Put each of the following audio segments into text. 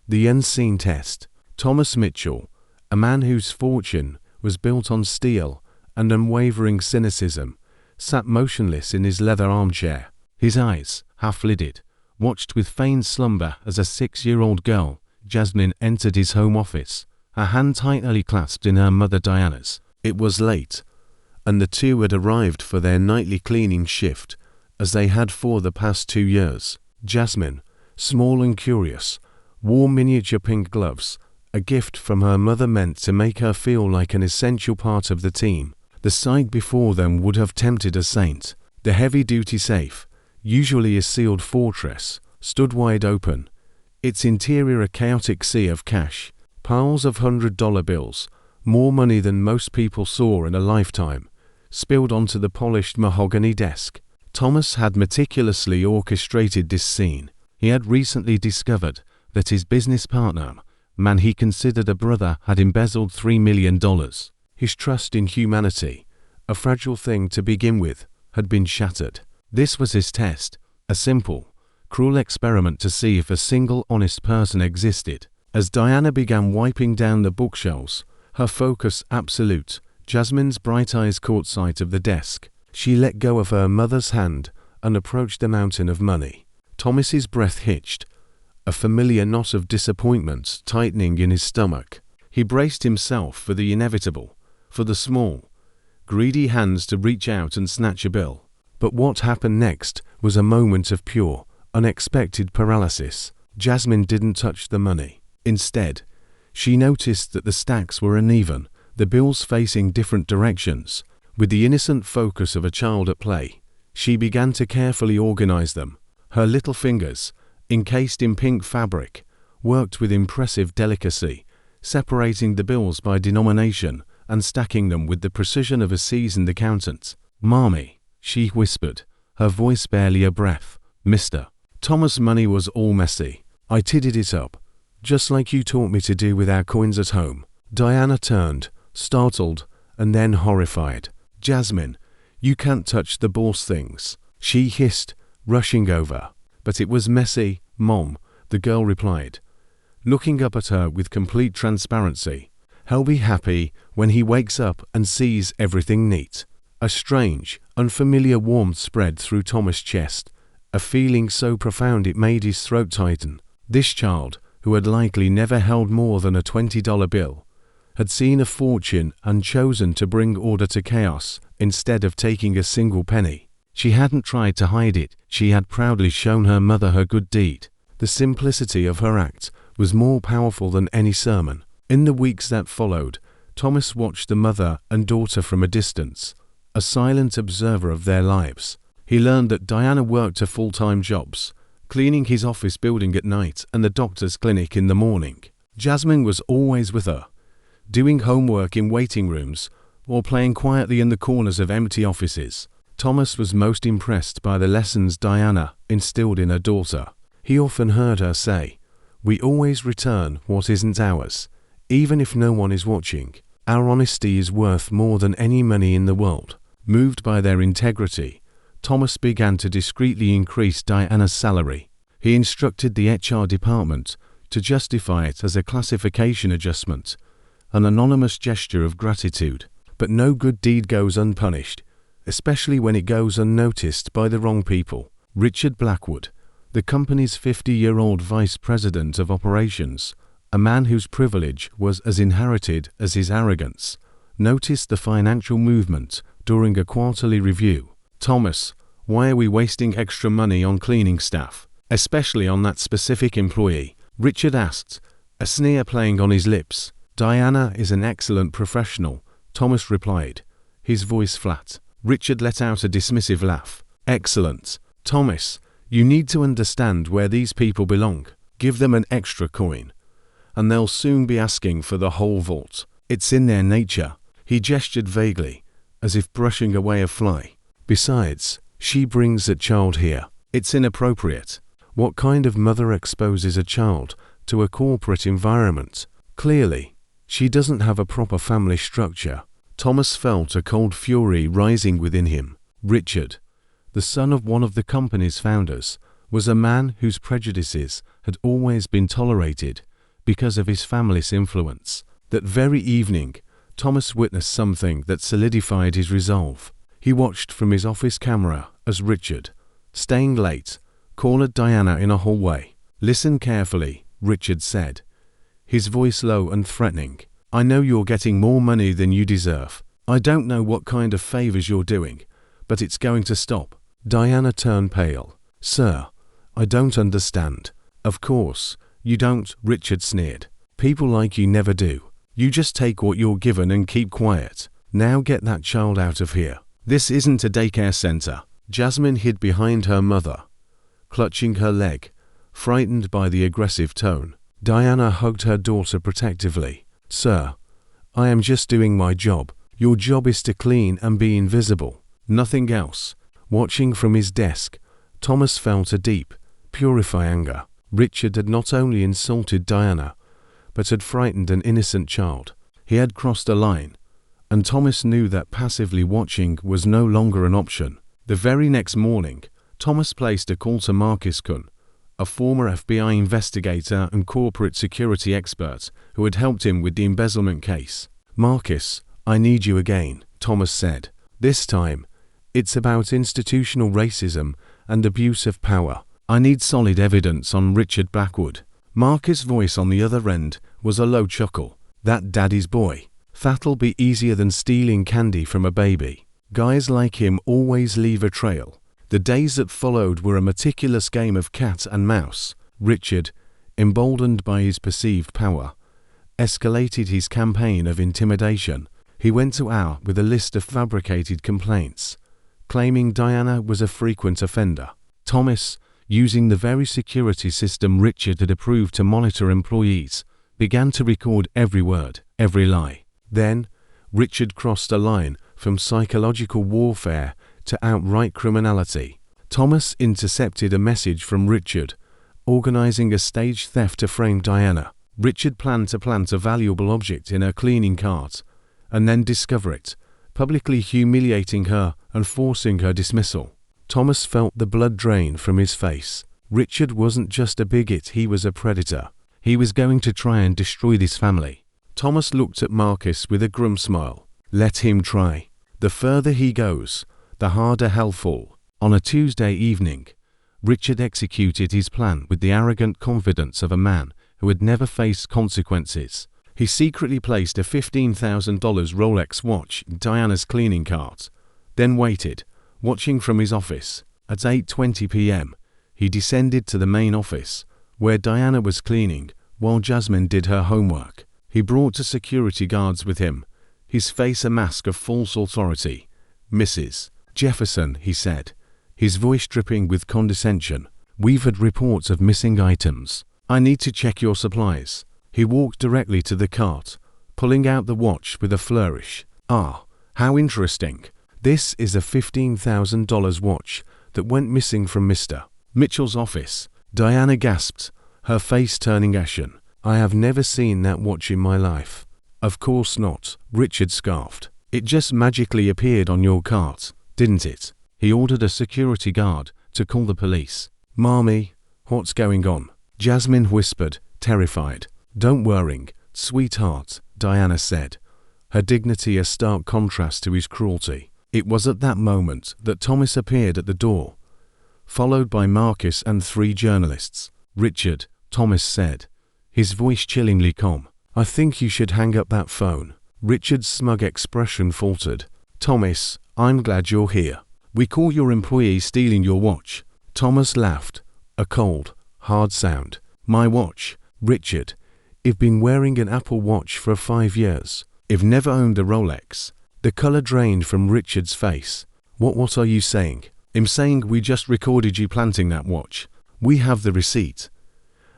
The Unseen Test. Thomas Mitchell, a man whose fortune was built on steel and unwavering cynicism, sat motionless in his leather armchair. His eyes, half-lidded, watched with feigned slumber as a 6-year-old girl, Jasmine, entered his home office, her hand tightly clasped in her mother Diana's. It was late, and the two had arrived for their nightly cleaning shift, as they had for the past 2 years. Jasmine, small and curious, wore miniature pink gloves, a gift from her mother meant to make her feel like an essential part of the team. The sight before them would have tempted a saint. The heavy-duty safe, usually a sealed fortress, stood wide open, its interior a chaotic sea of cash, piles of $100 bills, more money than most people saw in a lifetime, spilled onto the polished mahogany desk. Thomas had meticulously orchestrated this scene. He had recently discovered that his business partner, man he considered a brother, had embezzled $3 million. His trust in humanity, a fragile thing to begin with, had been shattered. This was his test, a simple, cruel experiment to see if a single honest person existed. As Diana began wiping down the bookshelves, her focus absolute, Jasmine's bright eyes caught sight of the desk. She let go of her mother's hand and approached the mountain of money. Thomas's breath hitched, a familiar knot of disappointment tightening in his stomach. He braced himself for the inevitable, for the small, greedy hands to reach out and snatch a bill. But what happened next was a moment of pure, unexpected paralysis. Jasmine didn't touch the money. Instead, she noticed that the stacks were uneven, the bills facing different directions. With the innocent focus of a child at play, she began to carefully organize them. Her little fingers, encased in pink fabric, worked with impressive delicacy, separating the bills by denomination and stacking them with the precision of a seasoned accountant. "Mommy," she whispered, her voice barely a breath. "Mister." Thomas' money was all messy. "I tidied it up, just like you taught me to do with our coins at home." Diana turned, startled, and then horrified. "Jasmine, you can't touch the boss things," she hissed, rushing over. "But it was messy, Mom," the girl replied, looking up at her with complete transparency. "He'll be happy when he wakes up and sees everything neat." A strange, unfamiliar warmth spread through Thomas' chest, a feeling so profound it made his throat tighten. This child, who had likely never held more than a $20 bill, had seen a fortune and chosen to bring order to chaos instead of taking a single penny. She hadn't tried to hide it, she had proudly shown her mother her good deed. The simplicity of her act was more powerful than any sermon. In the weeks that followed, Thomas watched the mother and daughter from a distance, a silent observer of their lives. He learned that Diana worked her full-time jobs, cleaning his office building at night and the doctor's clinic in the morning. Jasmine was always with her, doing homework in waiting rooms or playing quietly in the corners of empty offices. Thomas was most impressed by the lessons Diana instilled in her daughter. He often heard her say, "We always return what isn't ours, even if no one is watching. Our honesty is worth more than any money in the world." Moved by their integrity, Thomas began to discreetly increase Diana's salary. He instructed the HR department to justify it as a classification adjustment, an anonymous gesture of gratitude. But no good deed goes unpunished, especially when it goes unnoticed by the wrong people. Richard Blackwood, the company's 50-year-old vice president of operations, a man whose privilege was as inherited as his arrogance, noticed the financial movement during a quarterly review. "Thomas, why are we wasting extra money on cleaning staff, especially on that specific employee?" Richard asked, a sneer playing on his lips. "Diana is an excellent professional," Thomas replied, his voice flat. Richard let out a dismissive laugh. "Excellent. Thomas, you need to understand where these people belong. Give them an extra coin, and they'll soon be asking for the whole vault. It's in their nature." He gestured vaguely, as if brushing away a fly. "Besides, she brings a child here. It's inappropriate. What kind of mother exposes a child to a corporate environment? Clearly, she doesn't have a proper family structure." Thomas felt a cold fury rising within him. Richard, the son of one of the company's founders, was a man whose prejudices had always been tolerated, because of his family's influence. That very evening, Thomas witnessed something that solidified his resolve. He watched from his office camera as Richard, staying late, cornered Diana in a hallway. "Listen carefully," Richard said, his voice low and threatening. "I know you're getting more money than you deserve. I don't know what kind of favors you're doing, but it's going to stop." Diana turned pale. "Sir, I don't understand." "Of course, you don't," Richard sneered. "People like you never do. You just take what you're given and keep quiet. Now get that child out of here." "This isn't a daycare center." Jasmine hid behind her mother, clutching her leg, frightened by the aggressive tone. Diana hugged her daughter protectively. "Sir, I am just doing my job. Your job is to clean and be invisible. Nothing else." Watching from his desk, Thomas felt a deep, purifying anger. Richard had not only insulted Diana, but had frightened an innocent child. He had crossed a line, and Thomas knew that passively watching was no longer an option. The very next morning, Thomas placed a call to Marcus Kuhn, a former FBI investigator and corporate security expert who had helped him with the embezzlement case. "Marcus, I need you again," Thomas said. "This time, it's about institutional racism and abuse of power. I need solid evidence on Richard Blackwood." Marcus' voice on the other end was a low chuckle. "That daddy's boy. That'll be easier than stealing candy from a baby. Guys like him always leave a trail." The days that followed were a meticulous game of cat and mouse. Richard, emboldened by his perceived power, escalated his campaign of intimidation. He went to hour with a list of fabricated complaints, claiming Diana was a frequent offender. Thomas, using the very security system Richard had approved to monitor employees, began to record every word, every lie. Then, Richard crossed a line from psychological warfare to outright criminality. Thomas intercepted a message from Richard, organizing a staged theft to frame Diana. Richard planned to plant a valuable object in her cleaning cart, and then discover it, publicly humiliating her and forcing her dismissal. Thomas felt the blood drain from his face. Richard wasn't just a bigot, he was a predator. He was going to try and destroy this family. Thomas looked at Marcus with a grim smile. "Let him try. The further he goes, the harder hell fall." On a Tuesday evening, Richard executed his plan with the arrogant confidence of a man who had never faced consequences. He secretly placed a $15,000 Rolex watch in Diana's cleaning cart, then waited, watching from his office. At 8:20 p.m., he descended to the main office, where Diana was cleaning while Jasmine did her homework. He brought 2 security guards with him, his face a mask of false authority. "Mrs. Jefferson," he said, his voice dripping with condescension, "we've had reports of missing items. I need to check your supplies." He walked directly to the cart, pulling out the watch with a flourish. "Ah, how interesting. This is a $15,000 watch that went missing from Mr. Mitchell's office." Diana gasped, her face turning ashen. "I have never seen that watch in my life." "Of course not," Richard scoffed. "It just magically appeared on your cart, didn't it?" He ordered a security guard to call the police. "Mommy, what's going on?" Jasmine whispered, terrified. "Don't worry, sweetheart," Diana said, her dignity a stark contrast to his cruelty. It was at that moment that Thomas appeared at the door, followed by Marcus and 3 journalists. "Richard," Thomas said, his voice chillingly calm, "I think you should hang up that phone." Richard's smug expression faltered. "Thomas, I'm glad you're here. We call your employee stealing your watch." Thomas laughed, a cold, hard sound. "My watch, Richard. I've been wearing an Apple Watch for 5 years. I've never owned a Rolex." The color drained from Richard's face. What are you saying?" "I'm saying we just recorded you planting that watch. We have the receipt.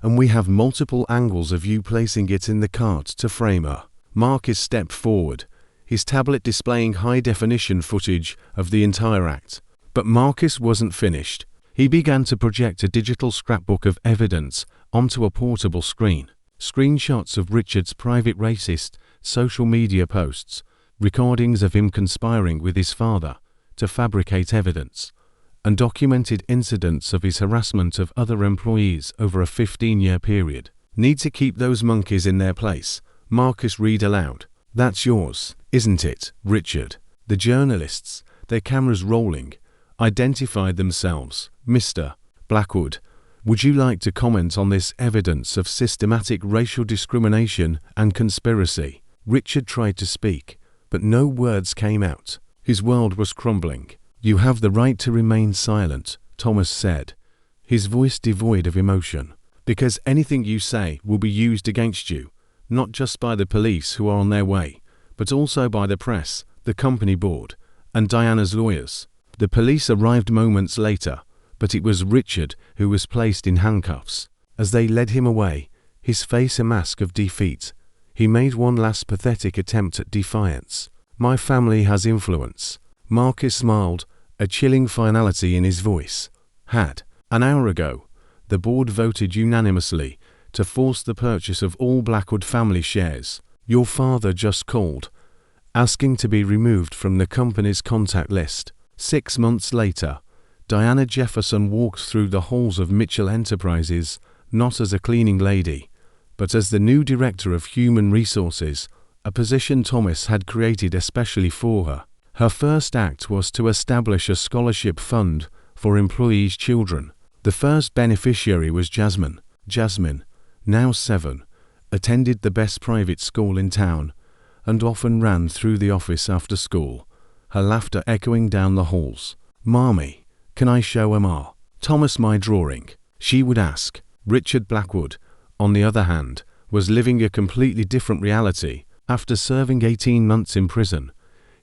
And we have multiple angles of you placing it in the cart to frame her." Marcus stepped forward, his tablet displaying high-definition footage of the entire act. But Marcus wasn't finished. He began to project a digital scrapbook of evidence onto a portable screen. Screenshots of Richard's private racist social media posts, recordings of him conspiring with his father to fabricate evidence, and documented incidents of his harassment of other employees over a 15-year period. Need to keep those monkeys in their place. Marcus read aloud. That's yours, isn't it, Richard? The journalists, their cameras rolling, identified themselves. Mr. Blackwood, would you like to comment on this evidence of systematic racial discrimination and conspiracy? Richard tried to speak, but no words came out. His world was crumbling. You have the right to remain silent, Thomas said, his voice devoid of emotion, because anything you say will be used against you, not just by the police who are on their way, but also by the press, the company board, and Diana's lawyers. The police arrived moments later, but it was Richard who was placed in handcuffs. As they led him away, his face a mask of defeat, he made one last pathetic attempt at defiance. My family has influence. Marcus smiled, a chilling finality in his voice. Had, an hour ago, the board voted unanimously to force the purchase of all Blackwood family shares. Your father just called, asking to be removed from the company's contact list. 6 months later, Diana Jefferson walked through the halls of Mitchell Enterprises, not as a cleaning lady, but as the new director of human resources, a position Thomas had created especially for her. Her first act was to establish a scholarship fund for employees' children. The first beneficiary was Jasmine. Jasmine, now 7, attended the best private school in town and often ran through the office after school, her laughter echoing down the halls. Mommy, can I show Ma? Thomas my drawing? She would ask. Richard Blackwood, on the other hand, was living a completely different reality. After serving 18 months in prison,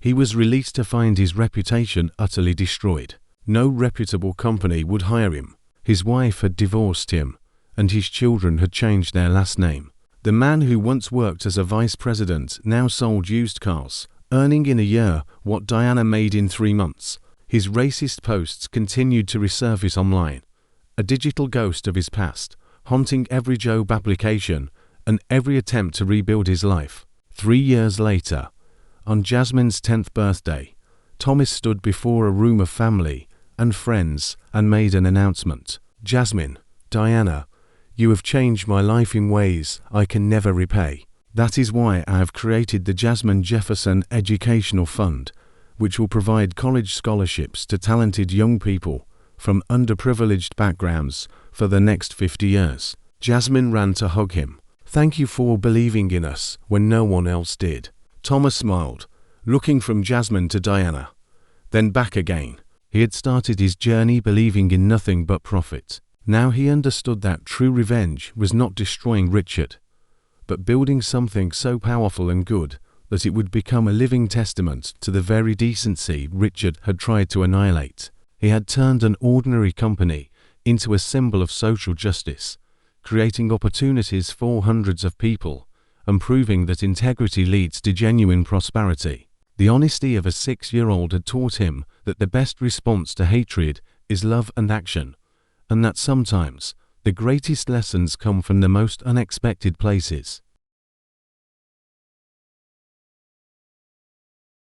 he was released to find his reputation utterly destroyed. No reputable company would hire him. His wife had divorced him, and his children had changed their last name. The man who once worked as a vice president now sold used cars, earning in a year what Diana made in 3 months. His racist posts continued to resurface online, a digital ghost of his past, haunting every job application and every attempt to rebuild his life. 3 years later, on Jasmine's 10th birthday, Thomas stood before a room of family and friends and made an announcement. Jasmine, Diana, you have changed my life in ways I can never repay. That is why I have created the Jasmine Jefferson Educational Fund, which will provide college scholarships to talented young people from underprivileged backgrounds for the next 50 years. Jasmine ran to hug him. Thank you for believing in us when no one else did. Thomas smiled, looking from Jasmine to Diana, then back again. He had started his journey believing in nothing but profit. Now he understood that true revenge was not destroying Richard, but building something so powerful and good that it would become a living testament to the very decency Richard had tried to annihilate. He had turned an ordinary company into a symbol of social justice, creating opportunities for hundreds of people and proving that integrity leads to genuine prosperity. The honesty of a 6-year-old had taught him that the best response to hatred is love and action, and that sometimes the greatest lessons come from the most unexpected places.